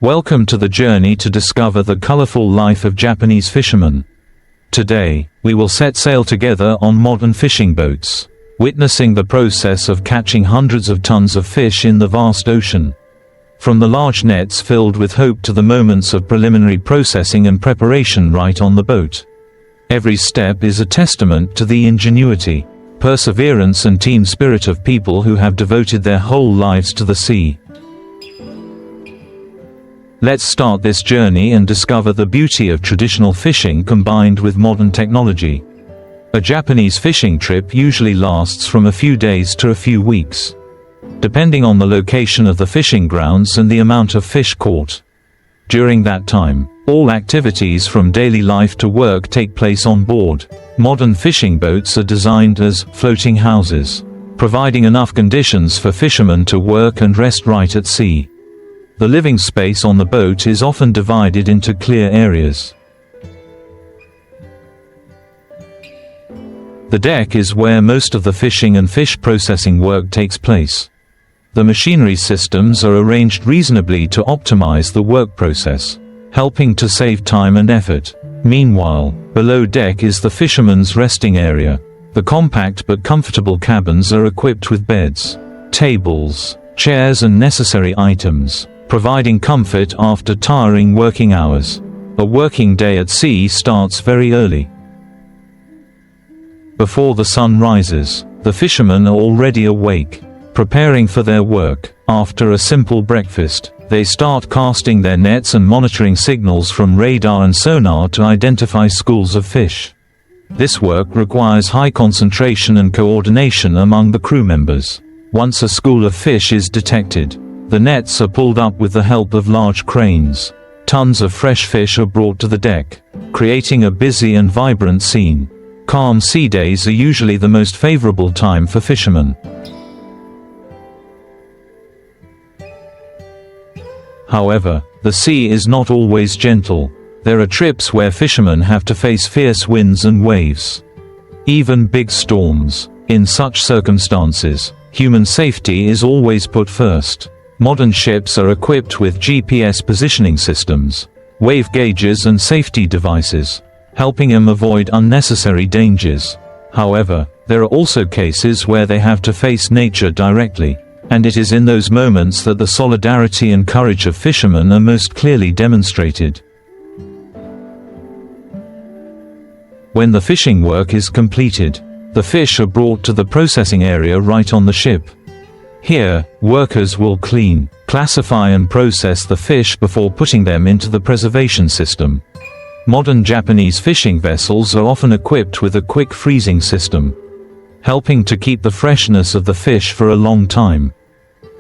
Welcome to the journey to discover the colorful life of Japanese fishermen. Today, we will set sail together on modern fishing boats, witnessing the process of catching hundreds of tons of fish in the vast ocean. From the large nets filled with hope to the moments of preliminary processing and preparation right on the boat. Every step is a testament to the ingenuity, perseverance and team spirit of people who have devoted their whole lives to the sea. Let's start this journey and discover the beauty of traditional fishing combined with modern technology. A Japanese fishing trip usually lasts from a few days to a few weeks, depending on the location of the fishing grounds and the amount of fish caught. During that time, all activities from daily life to work take place on board. Modern fishing boats are designed as floating houses, providing enough conditions for fishermen to work and rest right at sea. The living space on the boat is often divided into clear areas. The deck is where most of the fishing and fish processing work takes place. The machinery systems are arranged reasonably to optimize the work process, helping to save time and effort. Meanwhile, below deck is the fisherman's resting area. The compact but comfortable cabins are equipped with beds, tables, chairs and necessary items, providing comfort after tiring working hours. A working day at sea starts very early. Before the sun rises, the fishermen are already awake, preparing for their work. After a simple breakfast, they start casting their nets and monitoring signals from radar and sonar to identify schools of fish. This work requires high concentration and coordination among the crew members. Once a school of fish is detected, the nets are pulled up with the help of large cranes. Tons of fresh fish are brought to the deck, creating a busy and vibrant scene. Calm sea days are usually the most favorable time for fishermen. However, the sea is not always gentle. There are trips where fishermen have to face fierce winds and waves, even big storms. In such circumstances, human safety is always put first. Modern ships are equipped with GPS positioning systems, wave gauges and safety devices, helping them avoid unnecessary dangers. However, there are also cases where they have to face nature directly, and it is in those moments that the solidarity and courage of fishermen are most clearly demonstrated. When the fishing work is completed, the fish are brought to the processing area right on the ship. Here, workers will clean, classify and process the fish before putting them into the preservation system. Modern Japanese fishing vessels are often equipped with a quick freezing system, helping to keep the freshness of the fish for a long time.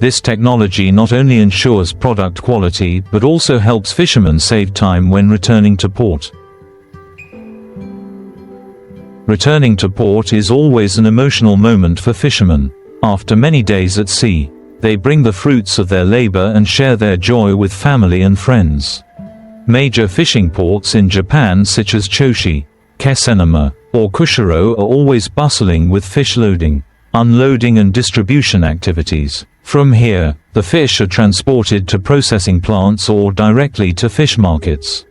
This technology not only ensures product quality but also helps fishermen save time when returning to port. Returning to port is always an emotional moment for fishermen. After many days at sea, they bring the fruits of their labor and share their joy with family and friends. Major fishing ports in Japan such as Choshi, Kesennuma, or Kushiro are always bustling with fish loading, unloading and distribution activities. From here, the fish are transported to processing plants or directly to fish markets,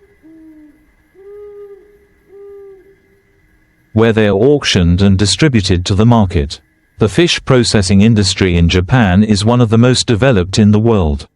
where they are auctioned and distributed to the market. The fish processing industry in Japan is one of the most developed in the world,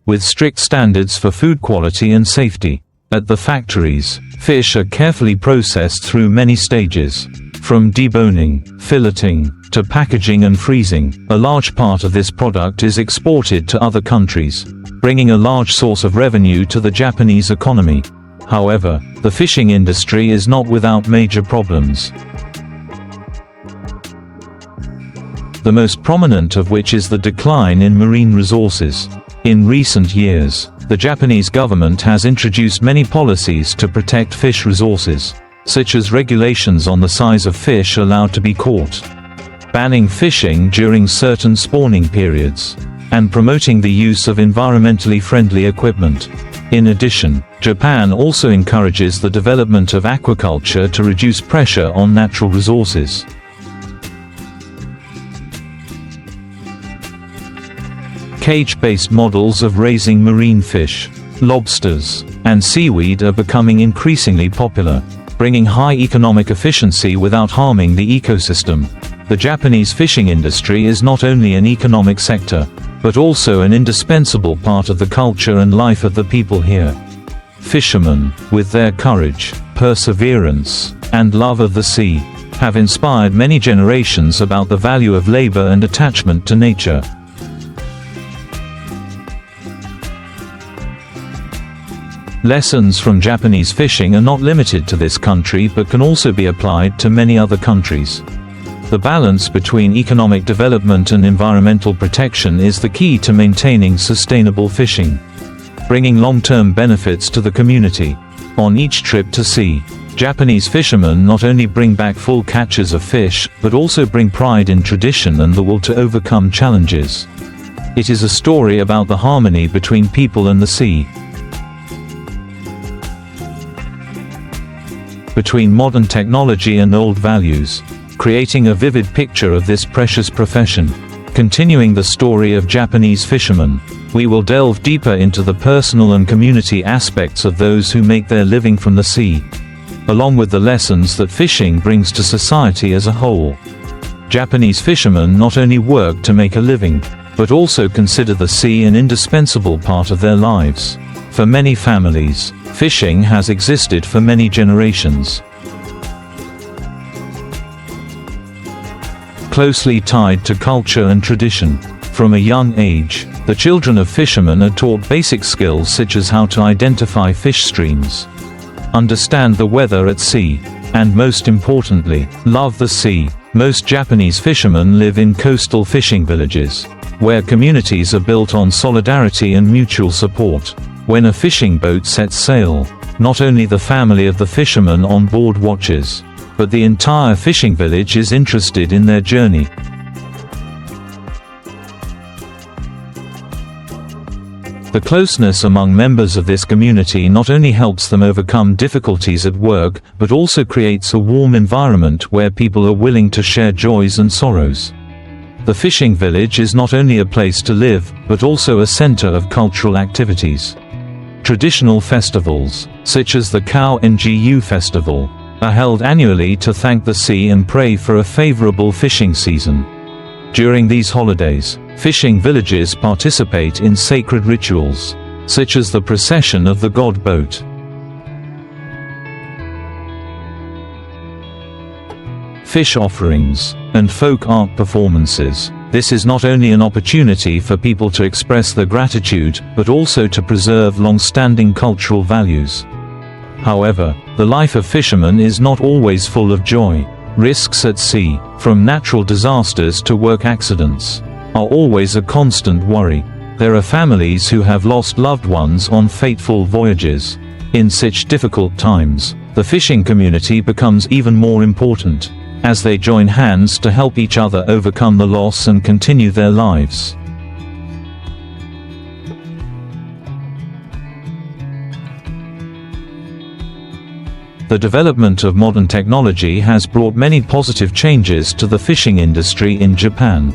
with strict standards for food quality and safety. At the factories, fish are carefully processed through many stages, from deboning, filleting, to packaging and freezing. A large part of this product is exported to other countries, bringing a large source of revenue to the Japanese economy. However, the fishing industry is not without major problems, the most prominent of which is the decline in marine resources. In recent years, the Japanese government has introduced many policies to protect fish resources, such as regulations on the size of fish allowed to be caught, banning fishing during certain spawning periods, and promoting the use of environmentally friendly equipment. In addition, Japan also encourages the development of aquaculture to reduce pressure on natural resources. Cage-based models of raising marine fish. lobsters, and seaweed are becoming increasingly popular, bringing high economic efficiency without harming the ecosystem. The Japanese fishing industry is not only an economic sector, but also an indispensable part of the culture and life of the people here. Fishermen, with their courage, perseverance, and love of the sea, have inspired many generations about the value of labor and attachment to nature. Lessons from Japanese fishing are not limited to this country but can also be applied to many other countries. The balance between economic development and environmental protection is the key to maintaining sustainable fishing, bringing long-term benefits to the community. On each trip to sea, Japanese fishermen not only bring back full catches of fish, but also bring pride in tradition and the will to overcome challenges. It is a story about the harmony between people and the sea. Between modern technology and old values, creating a vivid picture of this precious profession. Continuing the story of Japanese fishermen, we will delve deeper into the personal and community aspects of those who make their living from the sea, along with the lessons that fishing brings to society as a whole. Japanese fishermen not only work to make a living, but also consider the sea an indispensable part of their lives. For many families, fishing has existed for many generations. Closely tied to culture and tradition. From a young age, the children of fishermen are taught basic skills such as how to identify fish streams, understand the weather at sea, and most importantly, love the sea. Most Japanese fishermen live in coastal fishing villages, where communities are built on solidarity and mutual support. When a fishing boat sets sail, not only the family of the fisherman on board watches, but the entire fishing village is interested in their journey. The closeness among members of this community not only helps them overcome difficulties at work, but also creates a warm environment where people are willing to share joys and sorrows. The fishing village is not only a place to live, but also a center of cultural activities. Traditional festivals, such as the Kao Ngu Festival, are held annually to thank the sea and pray for a favorable fishing season. During these holidays, fishing villages participate in sacred rituals, such as the procession of the god boat. Fish offerings, and folk art performances. This is not only an opportunity for people to express their gratitude, but also to preserve long-standing cultural values. However, the life of fishermen is not always full of joy. Risks at sea, from natural disasters to work accidents, are always a constant worry. There are families who have lost loved ones on fateful voyages. In such difficult times, the fishing community becomes even more important, as they join hands to help each other overcome the loss and continue their lives. The development of modern technology has brought many positive changes to the fishing industry in Japan.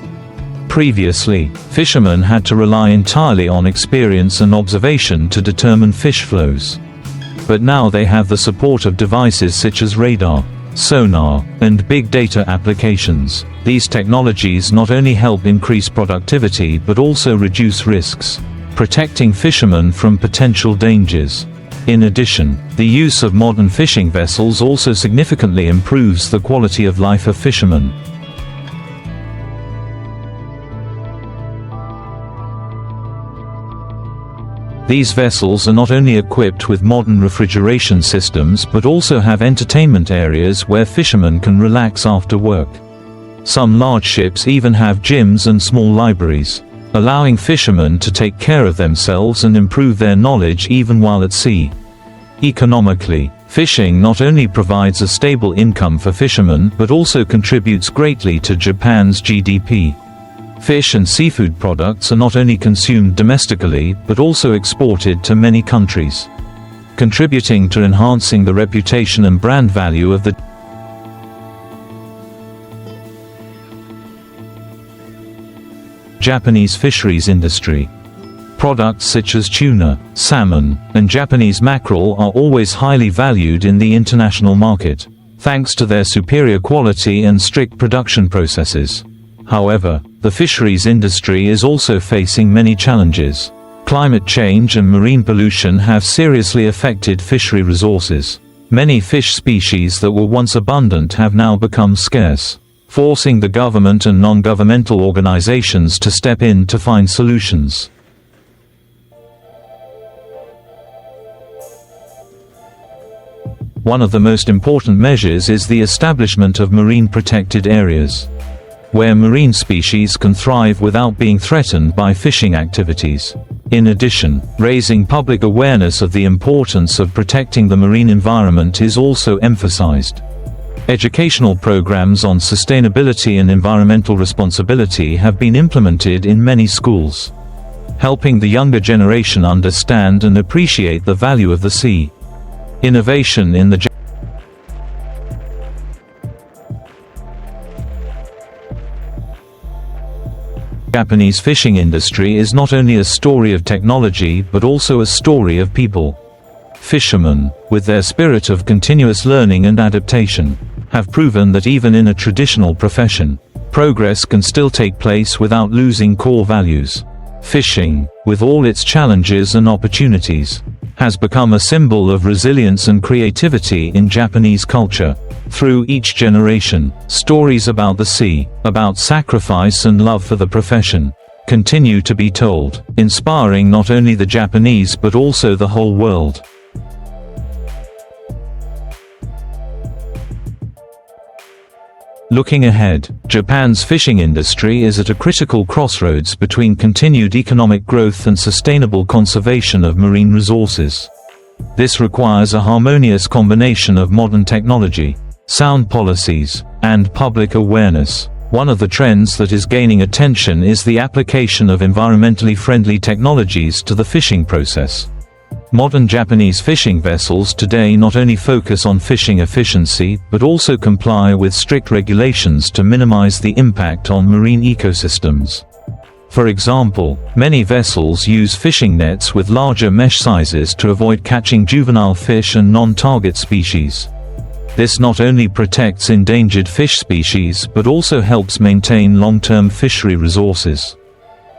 Previously, fishermen had to rely entirely on experience and observation to determine fish flows. But now they have the support of devices such as radar, sonar, and big data applications. These technologies not only help increase productivity but also reduce risks, protecting fishermen from potential dangers. In addition, the use of modern fishing vessels also significantly improves the quality of life of fishermen. These vessels are not only equipped with modern refrigeration systems but also have entertainment areas where fishermen can relax after work. Some large ships even have gyms and small libraries, allowing fishermen to take care of themselves and improve their knowledge even while at sea. Economically, fishing not only provides a stable income for fishermen but also contributes greatly to Japan's GDP. Fish and seafood products are not only consumed domestically but also exported to many countries, contributing to enhancing the reputation and brand value of the Japanese fisheries industry. Products such as tuna, salmon, and Japanese mackerel are always highly valued in the international market, thanks to their superior quality and strict production processes. However, the fisheries industry is also facing many challenges. Climate change and marine pollution have seriously affected fishery resources. Many fish species that were once abundant have now become scarce, forcing the government and non-governmental organizations to step in to find solutions. One of the most important measures is the establishment of marine protected areas, where marine species can thrive without being threatened by fishing activities. In addition, raising public awareness of the importance of protecting the marine environment is also emphasized. Educational programs on sustainability and environmental responsibility have been implemented in many schools, helping the younger generation understand and appreciate the value of the sea. Innovation in the Japanese fishing industry is not only a story of technology but also a story of people. Fishermen, with their spirit of continuous learning and adaptation, have proven that even in a traditional profession, progress can still take place without losing core values. Fishing, with all its challenges and opportunities, has become a symbol of resilience and creativity in Japanese culture. Through each generation, stories about the sea, about sacrifice and love for the profession, continue to be told, inspiring not only the Japanese but also the whole world. Looking ahead, Japan's fishing industry is at a critical crossroads between continued economic growth and sustainable conservation of marine resources. This requires a harmonious combination of modern technology, sound policies, and public awareness. One of the trends that is gaining attention is the application of environmentally friendly technologies to the fishing process. Modern Japanese fishing vessels today not only focus on fishing efficiency but also comply with strict regulations to minimize the impact on marine ecosystems. For example, many vessels use fishing nets with larger mesh sizes to avoid catching juvenile fish and non-target species. This not only protects endangered fish species but also helps maintain long-term fishery resources.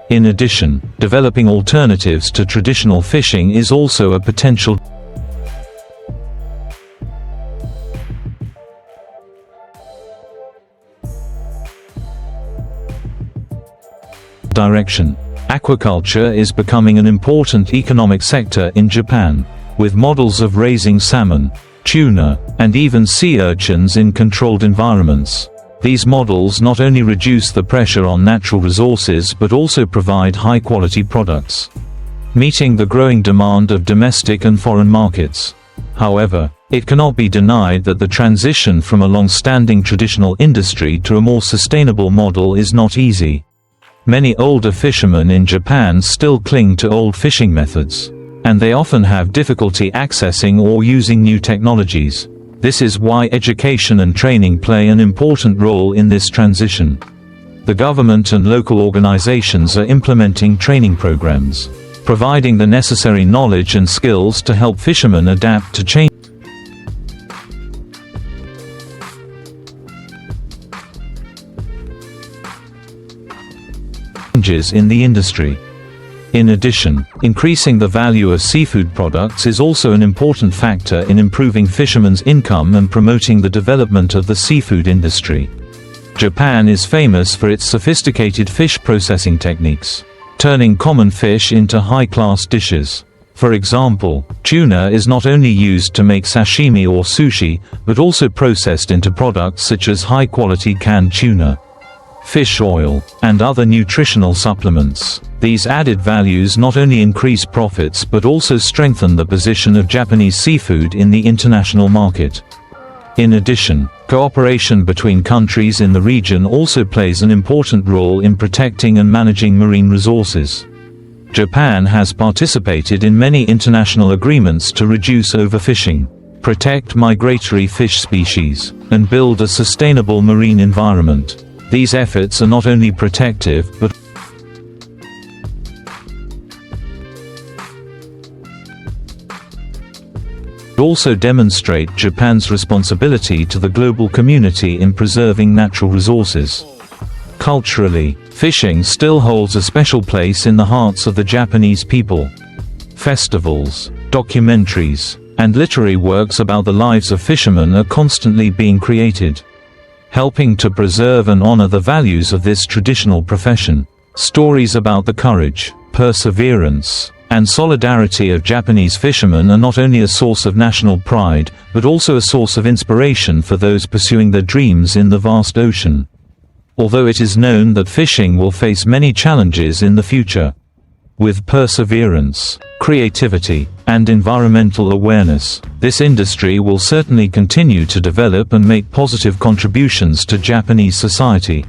In addition, developing alternatives to traditional fishing is also a potential direction. Aquaculture is becoming an important economic sector in Japan, with models of raising salmon, tuna, and even sea urchins in controlled environments. These models not only reduce the pressure on natural resources but also provide high-quality products, meeting the growing demand of domestic and foreign markets. However, it cannot be denied that the transition from a long-standing traditional industry to a more sustainable model is not easy. Many older fishermen in Japan still cling to old fishing methods, and they often have difficulty accessing or using new technologies. This is why education and training play an important role in this transition. The government and local organizations are implementing training programs, providing the necessary knowledge and skills to help fishermen adapt to changes in the industry. In addition, increasing the value of seafood products is also an important factor in improving fishermen's income and promoting the development of the seafood industry. Japan is famous for its sophisticated fish processing techniques, turning common fish into high-class dishes. For example, tuna is not only used to make sashimi or sushi, but also processed into products such as high-quality canned tuna, fish oil, and other nutritional supplements. These added values not only increase profits but also strengthen the position of Japanese seafood in the international market. In addition, cooperation between countries in the region also plays an important role in protecting and managing marine resources. Japan has participated in many international agreements to reduce overfishing, protect migratory fish species, and build a sustainable marine environment. These efforts are not only protective but also demonstrate Japan's responsibility to the global community in preserving natural resources. Culturally, fishing still holds a special place in the hearts of the Japanese people. Festivals, documentaries, and literary works about the lives of fishermen are constantly being created, helping to preserve and honor the values of this traditional profession. Stories about the courage, perseverance, and solidarity of Japanese fishermen are not only a source of national pride, but also a source of inspiration for those pursuing their dreams in the vast ocean. Although it is known that fishing will face many challenges in the future, with perseverance, creativity, and environmental awareness, this industry will certainly continue to develop and make positive contributions to Japanese society.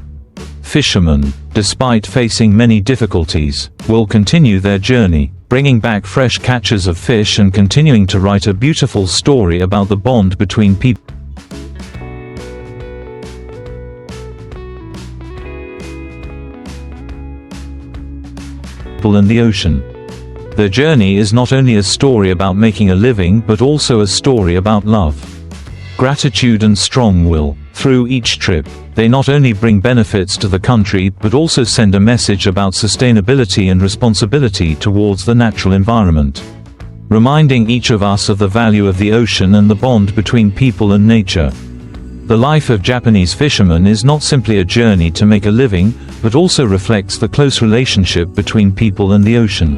Fishermen, despite facing many difficulties, will continue their journey, bringing back fresh catches of fish and continuing to write a beautiful story about the bond between people and the ocean. Their journey is not only a story about making a living but also a story about love, gratitude and strong will. Through each trip, they not only bring benefits to the country but also send a message about sustainability and responsibility towards the natural environment, reminding each of us of the value of the ocean and the bond between people and nature. The life of Japanese fishermen is not simply a journey to make a living, but also reflects the close relationship between people and the ocean.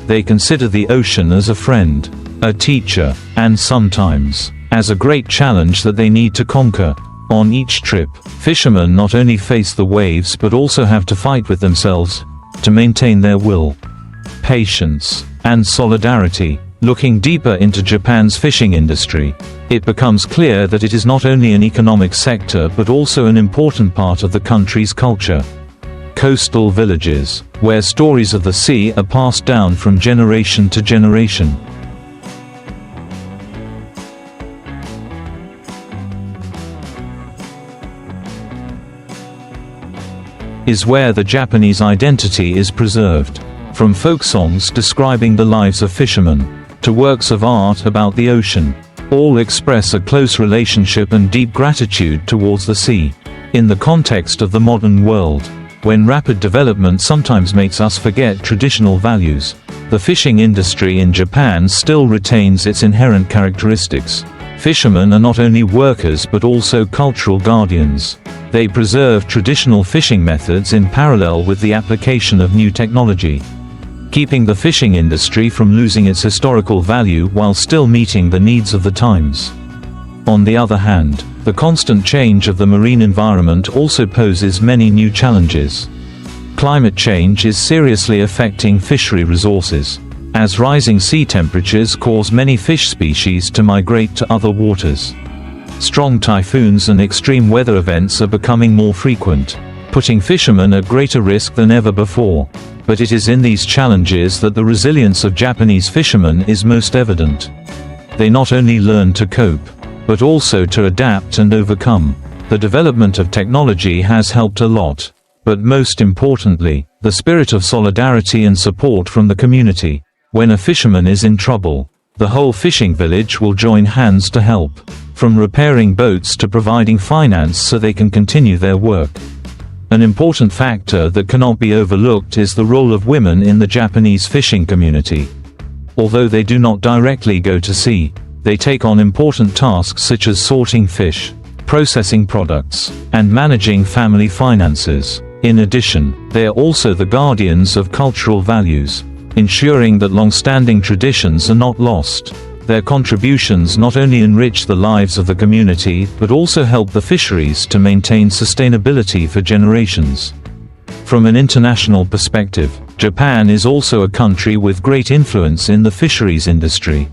They consider the ocean as a friend, a teacher, and sometimes, as a great challenge that they need to conquer. On each trip, fishermen not only face the waves but also have to fight with themselves to maintain their will, patience, and solidarity. Looking deeper into Japan's fishing industry, it becomes clear that it is not only an economic sector but also an important part of the country's culture. Coastal villages, where stories of the sea are passed down from generation to generation, is where the Japanese identity is preserved. From folk songs describing the lives of fishermen, to works of art about the ocean, all express a close relationship and deep gratitude towards the sea. In the context of the modern world, when rapid development sometimes makes us forget traditional values, the fishing industry in Japan still retains its inherent characteristics. Fishermen are not only workers but also cultural guardians. They preserve traditional fishing methods in parallel with the application of new technology, keeping the fishing industry from losing its historical value while still meeting the needs of the times. On the other hand, the constant change of the marine environment also poses many new challenges. Climate change is seriously affecting fishery resources, as rising sea temperatures cause many fish species to migrate to other waters. Strong typhoons and extreme weather events are becoming more frequent, putting fishermen at greater risk than ever before. But it is in these challenges that the resilience of Japanese fishermen is most evident. They not only learn to cope, but also to adapt and overcome. The development of technology has helped a lot, but most importantly, the spirit of solidarity and support from the community. When a fisherman is in trouble, the whole fishing village will join hands to help, from repairing boats to providing finance so they can continue their work. An important factor that cannot be overlooked is the role of women in the Japanese fishing community. Although they do not directly go to sea, they take on important tasks such as sorting fish, processing products, and managing family finances. In addition, they are also the guardians of cultural values, ensuring that long-standing traditions are not lost. Their contributions not only enrich the lives of the community but also help the fisheries to maintain sustainability for generations. From an international perspective, Japan is also a country with great influence in the fisheries industry.